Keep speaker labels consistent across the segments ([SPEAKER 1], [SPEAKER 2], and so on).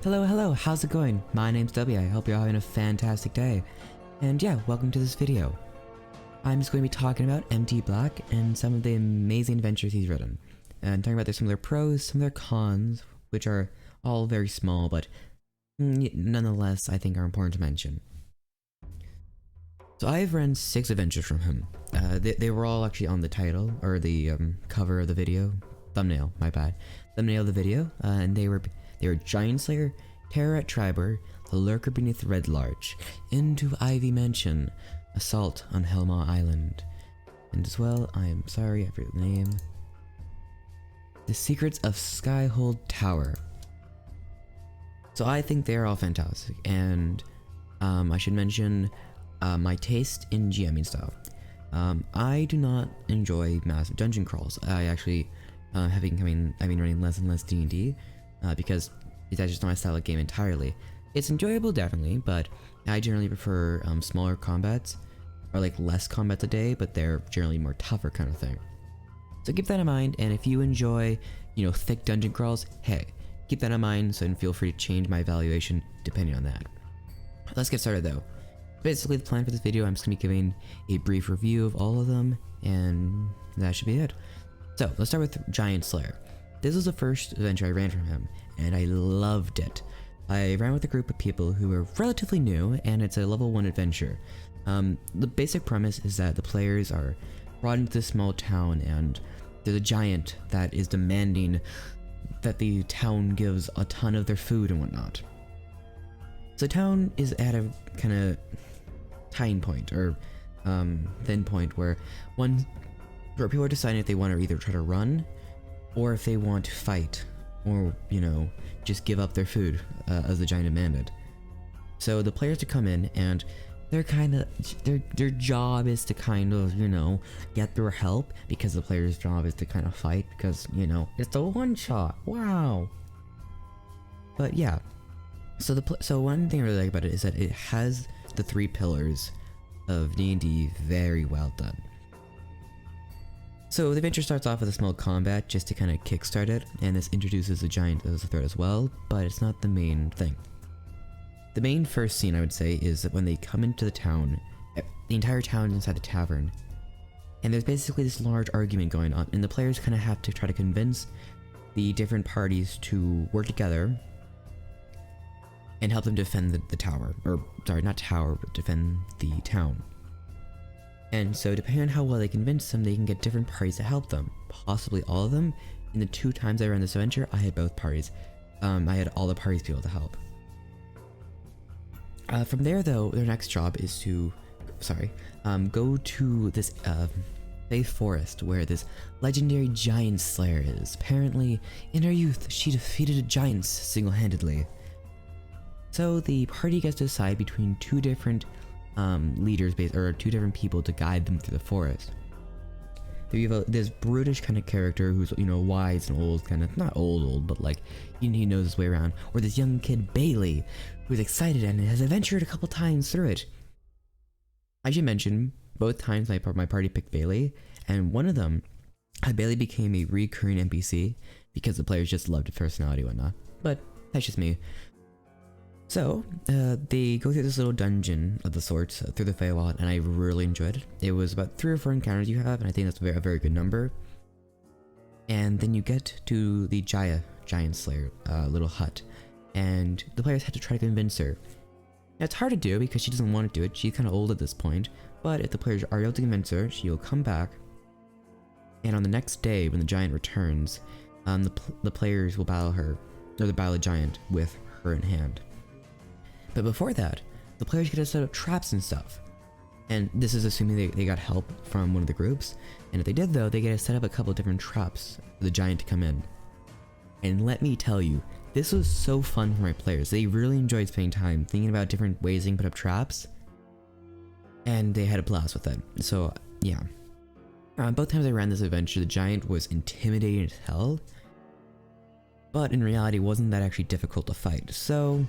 [SPEAKER 1] Hello, how's it going? My name's W, I hope you're having a fantastic day. And yeah, welcome to this video. I'm just going to be talking about M.T Black and some of the amazing adventures he's written. And talking about some of their pros, some of their cons, which are all very small, but nonetheless I think are important to mention. So I've read 6 adventures from him. They were all actually on the title, or the cover of the video. Thumbnail, my bad. Thumbnail of the video, and they were Giant Slayer, Terror at Triber, the Lurker Beneath Red Larch, Into Ivy Mansion, Assault on Helma Island, and as well, I am sorry I forget the name, The Secrets of Skyhold Tower. So I think they're all fantastic, and I should mention my taste in GMing style. I do not enjoy massive dungeon crawls. I actually I've been running less and less D&D because that's just not my style of game entirely. It's enjoyable definitely, but I generally prefer smaller combats, or like less combats a day, but they're generally more tougher kind of thing. So keep that in mind, and if you enjoy, thick dungeon crawls, hey, keep that in mind, and feel free to change my evaluation depending on that. Let's get started though. Basically the plan for this video, I'm just going to be giving a brief review of all of them, and that should be it. So let's start with Giant Slayer. This was the first adventure I ran from him, and I loved it. I ran with a group of people who were relatively new, and it's a level 1 adventure. The basic premise is that the players are brought into this small town, and there's a giant that is demanding that the town gives a ton of their food and whatnot. So the town is at a kind of tying point, or thin point, where people are deciding if they want to either try to run, or if they want to fight, or just give up their food as the giant demanded. So the players to come in, and they're their job is to get their help, because the player's job is to kind of fight, because it's a one shot. Wow. But yeah, so one thing I really like about it is that it has the 3 pillars of D&D very well done. So the adventure starts off with a small combat just to kind of kickstart it, and this introduces the giant as a threat as well, but it's not the main thing. The main first scene, I would say, is that when they come into the town, the entire town is inside the tavern, and there's basically this large argument going on, and the players kind of have to try to convince the different parties to work together and help them defend the tower, or sorry, not tower, but defend the town. And so depending on how well they convince them, they can get different parties to help them, possibly all of them. In the 2 times I ran this adventure, I had both parties. I had all the parties be able to help. From there though, their next job is to, go to this safe forest where this legendary giant slayer is. Apparently, in her youth, she defeated giants single-handedly. So the party gets to decide between 2 different leaders, or 2 different people to guide them through the forest. We have this brutish kind of character who's wise and old, kind of not old, but like he knows his way around. Or this young kid Bailey, who's excited and has adventured a couple times through it. I should mention both times my party picked Bailey, and one of them, Bailey became a recurring NPC because the players just loved his personality and whatnot. But that's just me. So, they go through this little dungeon of the sorts through the Feywild, and I really enjoyed it. It was about 3 or 4 encounters you have, and I think that's a very good number. And then you get to the Giant Slayer little hut, and the players had to try to convince her. Now, it's hard to do because she doesn't want to do it. She's kind of old at this point, but if the players are able to convince her, she will come back. And on the next day, when the giant returns, the players will battle her, or the battle the giant with her in hand. But before that, the players get to set up traps and stuff. And this is assuming they got help from one of the groups. And if they did though, they get to set up a couple of different traps for the giant to come in. And let me tell you, this was so fun for my players. They really enjoyed spending time thinking about different ways they can put up traps. And they had a blast with it. So yeah. Both times I ran this adventure, the giant was intimidating as hell. But in reality, it wasn't that actually difficult to fight. So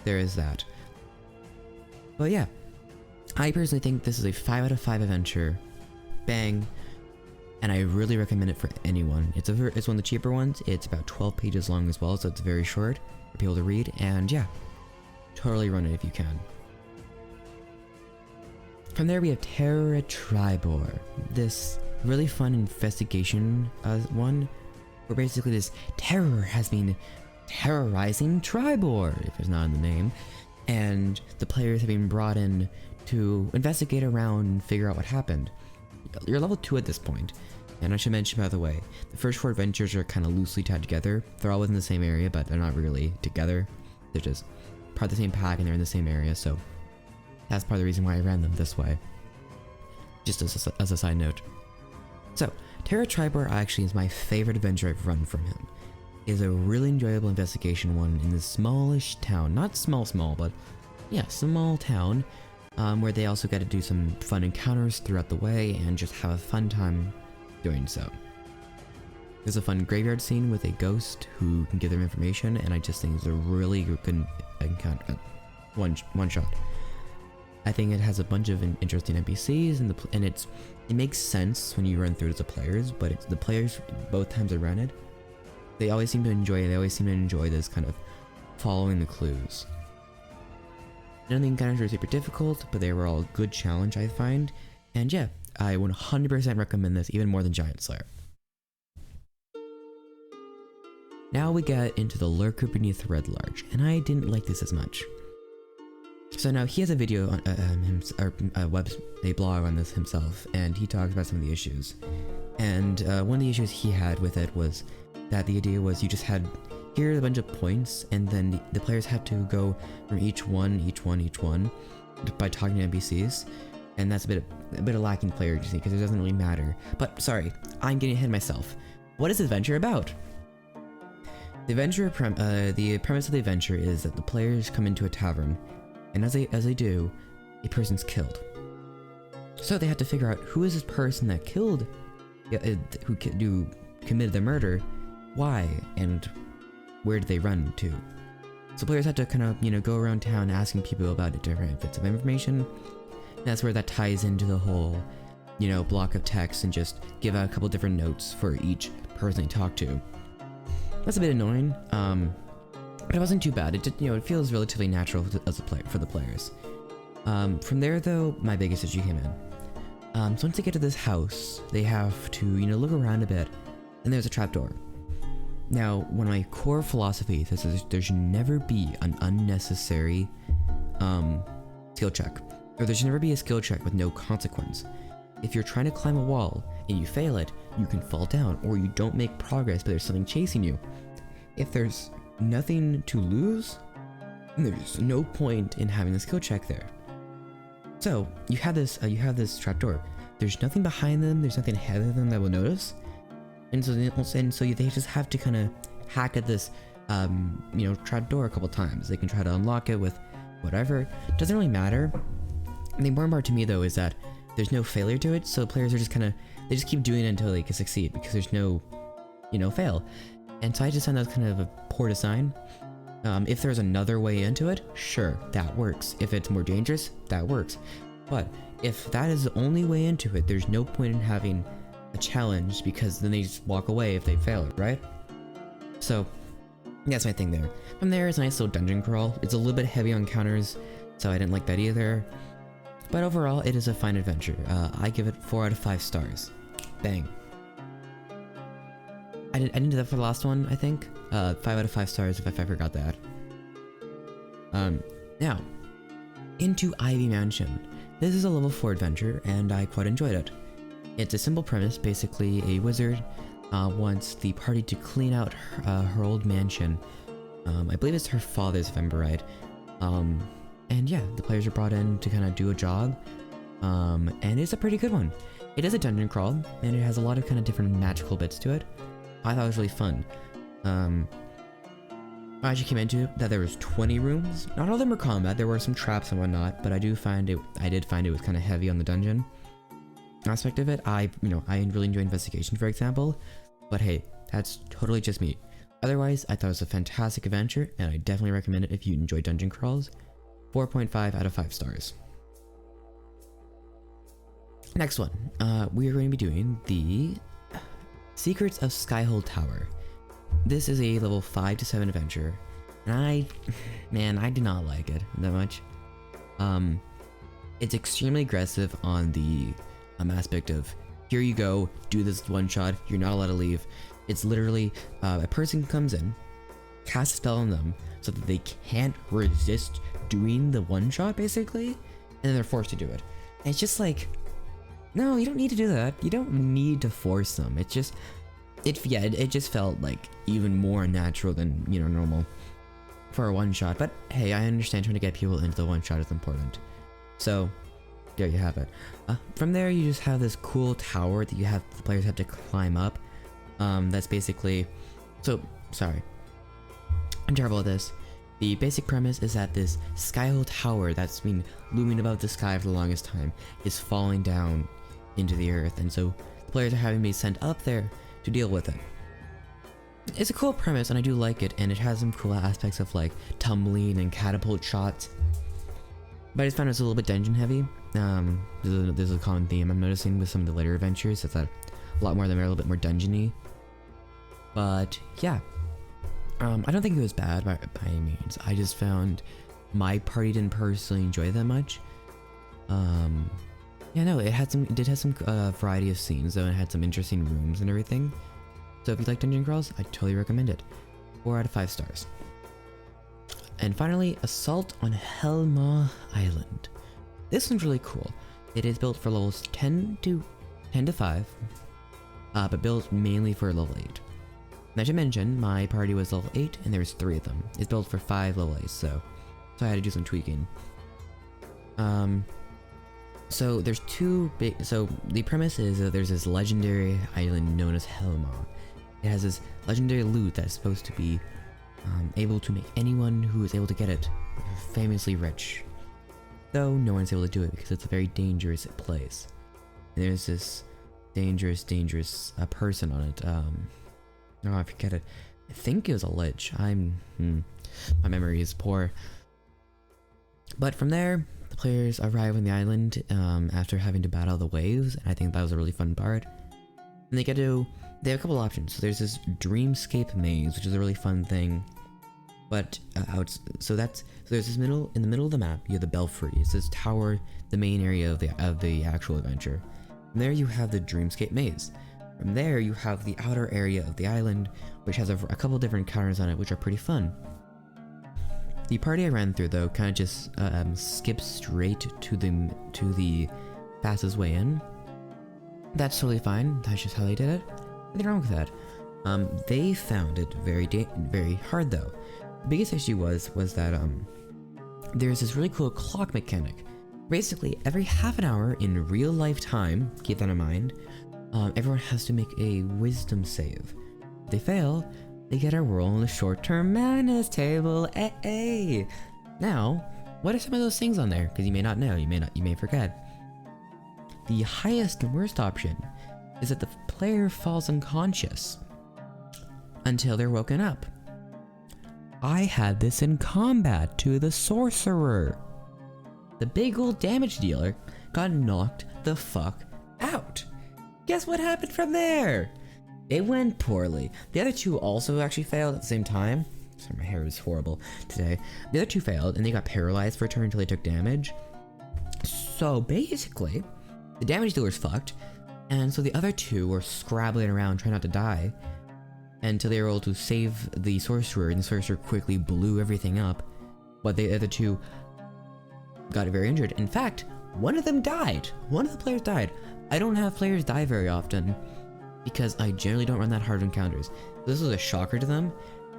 [SPEAKER 1] there is that. But yeah, I personally think this is a 5 out of 5 adventure. Bang. And I really recommend it for anyone. It's one of the cheaper ones. It's about 12 pages long as well, so it's very short. for people to read, and yeah, totally run it if you can. From there we have Terra Tribor, this really fun investigation one, where basically this terror has been terrorizing Tribor, if it's not in the name, and the players have been brought in to investigate around and figure out what happened. You're level 2 at this point, and I should mention, by the way, the first 4 adventures are kind of loosely tied together. They're all within the same area, but they're not really together. They're just part of the same pack and they're in the same area, so that's part of the reason why I ran them this way. Just as a side note. So, Terra Tribor actually is my favorite adventure I've run from him. It is a really enjoyable investigation one in this smallish town. Not small, but yeah, small town, where they also get to do some fun encounters throughout the way and just have a fun time doing so. There's a fun graveyard scene with a ghost who can give them information, and I just think it's a really good encounter. One shot. I think it has a bunch of interesting NPCs, and it makes sense when you run through it as the players, but the players, both times I ran it, they always seem to enjoy this kind of following the clues. None of the encounters were super difficult, but they were all a good challenge, I find, and yeah, I 100% recommend this even more than Giant Slayer. Now we get into the Lurker Beneath Red Larch, and I didn't like this as much. So now he has a video on a blog on this himself, and he talks about some of the issues. And one of the issues he had with it was that the idea was you just had here are a bunch of points, and then the players had to go from each one by talking to NPCs, and that's a bit of lacking player agency because it doesn't really matter. But sorry, I'm getting ahead of myself. What is this adventure about? The premise of the adventure is that the players come into a tavern, and as they do, a person's killed. So they have to figure out who is this person that killed, who committed the murder, why, and where did they run to. So players have to kind of, go around town asking people about different bits of information. And that's where that ties into the whole, block of text and just give out a couple different notes for each person they talk to. That's a bit annoying, but it wasn't too bad. It feels relatively natural for the players. From there, though, my biggest issue came in. So once they get to this house, they have to, look around a bit, and there's a trapdoor. Now, one of my core philosophies is there should never be an unnecessary skill check, or there should never be a skill check with no consequence. If you're trying to climb a wall and you fail it, you can fall down, or you don't make progress, but there's something chasing you. If there's nothing to lose, then there's no point in having the skill check there. So you have this trapdoor. There's nothing behind them. There's nothing ahead of them that will notice, and so they just have to kind of hack at this, trapdoor a couple times. They can try to unlock it with whatever. It doesn't really matter. And the important part to me though is that there's no failure to it, so players are just they just keep doing it until they can succeed because there's no, fail. And so I just found that kind of a poor design. If there's another way into it, sure, that works. If it's more dangerous, that works. But if that is the only way into it, there's no point in having a challenge because then they just walk away if they fail it, right? So that's my thing there. From there is a nice little dungeon crawl. It's a little bit heavy on counters, so I didn't like that either. But overall, it is a fine adventure. I give it 4 out of 5 stars. Bang. I didn't do that for the last one, I think. 5 out of 5 stars if I forgot that. Now, into Ivy Mansion. This is a level 4 adventure, and I quite enjoyed it. It's a simple premise. Basically, a wizard wants the party to clean out her old mansion. I believe it's her father's, if I'm right. And yeah, the players are brought in to kind of do a job, and it's a pretty good one. It is a dungeon crawl, and it has a lot of kind of different magical bits to it. I thought it was really fun. I actually came into that there was 20 rooms. Not all of them were combat. There were some traps and whatnot, but I did find it was kind of heavy on the dungeon aspect of it. I really enjoy investigation, for example, but hey, that's totally just me. Otherwise, I thought it was a fantastic adventure, and I definitely recommend it if you enjoy dungeon crawls. 4.5 out of 5 stars. Next one, we are going to be doing the Secrets of Skyhold Tower. This is a level 5 to 7 adventure, And man, I do not like it that much. It's extremely aggressive on the aspect of, here you go, do this one shot, you're not allowed to leave. It's literally, a person comes in, casts a spell on them, so that they can't resist doing the one shot, basically, and then they're forced to do it. And it's just like, no, you don't need to do that. You don't need to force them. It just felt like even more natural than, you know, normal for a one shot. But hey, I understand trying to get people into the one shot is important. So there you have it. From there, you just have this cool tower that the players have to climb up. That's basically, sorry, I'm terrible at this. The basic premise is that this skyhold tower that's been looming above the sky for the longest time is falling down into the earth, and so the players are having to be sent up there to deal with it. It's a cool premise, and I do like it, and it has some cool aspects of like tumbling and catapult shots. But I just found it was a little bit dungeon heavy. There's a common theme I'm noticing with some of the later adventures, is that a lot more of them are a little bit more dungeony. But yeah, I don't think it was bad by any means. I just found my party didn't personally enjoy it that much. Yeah, no, it did have some variety of scenes though, and it had some interesting rooms and everything. So if you like dungeon crawls, I totally recommend it. 4 out of 5 stars. And finally, Assault on Helma Island. This one's really cool. It is built for levels 10 to 5, but built mainly for level 8. And I should mention, my party was level 8, and there's 3 of them. It's built for 5 level 8s, so I had to do some tweaking. So there's so the premise is that there's this legendary island known as Helma. It has this legendary loot that's supposed to be able to make anyone who is able to get it famously rich. Though no one's able to do it because it's a very dangerous place. And there's this dangerous person on it. Oh, I forget it. I think it was a lich. My memory is poor. But from there, the players arrive on the island after having to battle the waves, and I think that was a really fun part. And they have a couple options. So there's this dreamscape maze, which is a really fun thing. But so there's this in the middle of the map, you have the belfry. It's this tower, the main area of the actual adventure. From there you have the dreamscape maze. From there you have the outer area of the island, which has a couple different encounters on it, which are pretty fun. The party I ran through though kind of just skips straight to the fastest way in. That's totally fine. That's just how they did it. Nothing wrong with that. They found it very hard though. The biggest issue was that there's this really cool clock mechanic. Basically, every half an hour in real life time, keep that in mind, everyone has to make a wisdom save. If they fail, they get a roll on the short-term madness table. Hey. Now, what are some of those things on there? Because you may not know, you may forget. The highest and worst option is that the player falls unconscious until they're woken up. I had this in combat to the sorcerer. The big old damage dealer got knocked the fuck out. Guess what happened from there? It went poorly. The other two also actually failed at the same time. Sorry, my hair is horrible today. The other two failed and they got paralyzed for a turn until they took damage. So basically, the damage dealer's fucked, and so the other two were scrabbling around trying not to die until they were able to save the sorcerer, and the sorcerer quickly blew everything up. But the other two got very injured. In fact, one of them died. One of the players died. I don't have players die very often because I generally don't run that hard encounters. This was a shocker to them,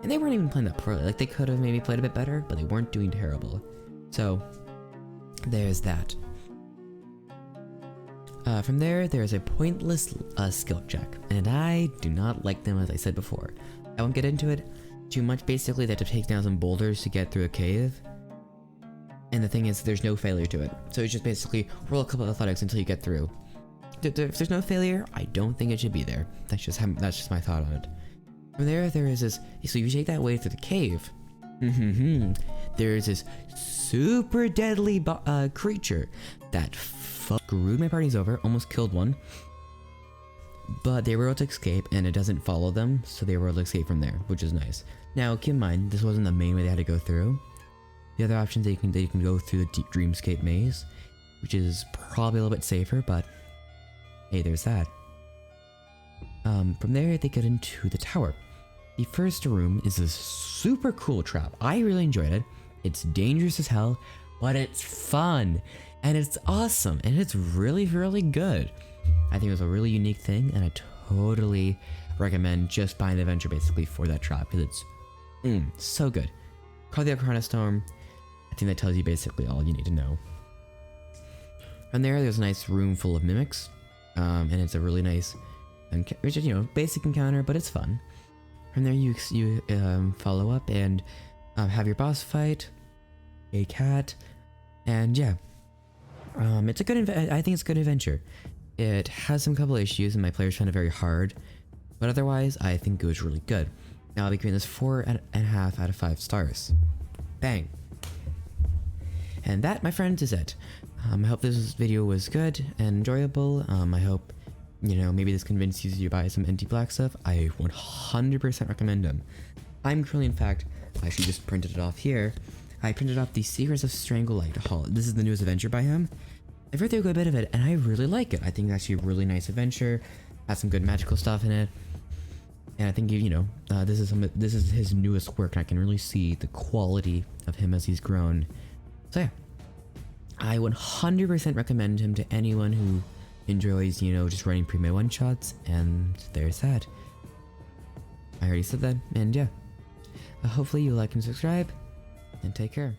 [SPEAKER 1] and they weren't even playing that poorly. Like, they could have maybe played a bit better, but they weren't doing terrible. So there's that. From there's a pointless skill check, and I do not like them, as I said before. I won't get into it too much. Basically, they have to take down some boulders to get through a cave, and the thing is, there's no failure to it. So it's just basically roll a couple of athletics until you get through. If there's no failure, I don't think it should be there. That's just my thought on it. From there is this. So you take that way through the cave. There's this super deadly creature that screwed my parties over, almost killed one. but they were able to escape and it doesn't follow them, so they were able to escape from there, which is nice. Now keep in mind, this wasn't the main way they had to go through. The other options, they can go through the deep dreamscape maze, which is probably a little bit safer, but hey, there's that. From there, they get into the tower. The first room is a super cool trap. I really enjoyed it. It's dangerous as hell, but it's fun, and it's awesome, and it's really, really good. I think it was a really unique thing, and I totally recommend just buying the adventure basically for that trap, because it's so good. Call the Arcana Storm. I think that tells you basically all you need to know. From there's a nice room full of mimics, and it's a really nice, which is, basic encounter, but it's fun. From there, you follow up and have your boss fight, a cat, and yeah, it's a good. I think it's a good adventure. It has some couple issues, and my players found it very hard, but otherwise, I think it was really good. Now I'll be giving this 4.5 out of 5 stars. Bang. And that, my friends, is it. I hope this video was good and enjoyable. I hope, maybe this convinces you to buy some M.T Black stuff. I 100% recommend them. I'm currently, in fact, I actually just printed it off here. I printed off the Secrets of Stranglelight Hall. This is the newest adventure by him. I've read through a good bit of it, and I really like it. I think it's actually a really nice adventure. Has some good magical stuff in it. And I think, this is his newest work, and I can really see the quality of him as he's grown. So yeah, I 100% recommend him to anyone who enjoys, just running pre-made one-shots, and there's that. I already said that, and yeah. Hopefully you like and subscribe, and take care.